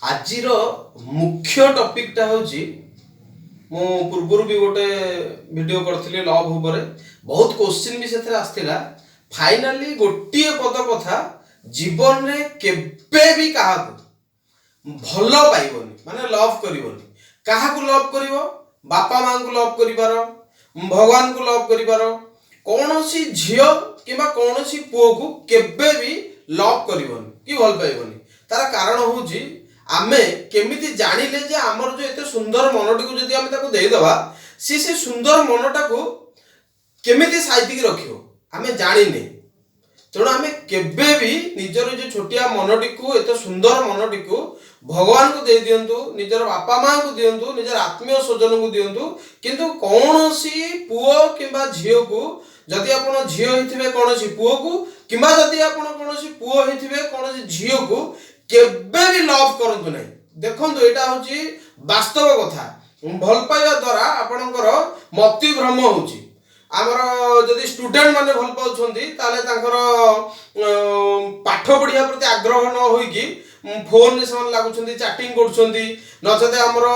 आजिर मुख्य टॉपिक हूँ मु पूर्वर भी गोटे वीडियो करथिली लव ऊपर बहुत क्वेश्चन भी से आसला फाइनाली गोटे पद कथा जीवन रे केबे भी कहा भल पाइबनी माने लव करबनी कहा लव करिवो बापा मां को लव करिवार भगवान को लव करिवार कौन सी झियो किंबा कौन सी पुओ को केबे भी लव करबनी कि भल पाइबनी तार कारण होउची आमे केमिति जानिले जे हमर जो एते सुंदर मनटी को जदि आमे ताको देई दबा से सुंदर मनटा को केमिति साइति की रखियो आमे जानिने तेणु आमे केबे भी निजर जो छोटिया मनटी को एते सुंदर मनटी को भगवान को दे दियंतु निजर बापा मां को दियंतु निजर आत्मीय स्वजन को दियंतु किंतु कौन सी पुओ किंबा झियो को जदि आपण झियो हिथिबे कौन सी पुओ को किंबा जदि आपण कौन सी पुओ हिथिबे कौन सी झियो को केबे भी लव करंतु नहीं देखंतु एटा होची वास्तव कथा भल पाइबा द्वारा आपणकर मति भ्रम होची आमर जदि स्टूडेंट माने भल पाउछंती ताले तांकर पाठ पढ़िया प्रति आग्रह न होई कि फोन से लागुछंती चैटिंग करूछंती नचते हमर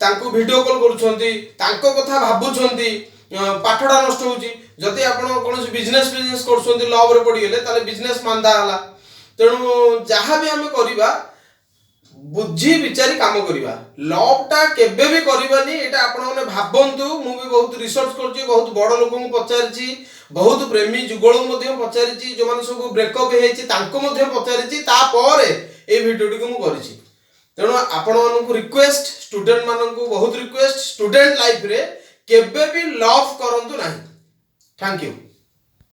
तांको वीडियो कॉल करूछंती तांको कथा भाबुछंती पाठडा नष्ट होची जदि आपण कोनोसी बिजनेस करूछंती लव रे पड़ी गेले ताले बिजनेस मांदा हला तेणु जहाँ भी आम करवा बुझी विचारी काम करवा लवटा केबे भी करवानी एटा आपण माने भाबंतु मु भी बहुत रिसर्च करछि बहुत बड़ लोक को पचारिछि बहुत प्रेमी जुगल को पचारिछि जो माने सब ब्रेकअप हेछि तांको मध्ये पचारिछि तापरे ए वीडियोटी को मु करिछि तेणु आपण मानकु रिक्वेस्ट स्टूडेंट मानकु बहुत रिक्वेस्ट स्टूडेंट लाइफ रे केबे भी लव करंतु नाही थैंक यू।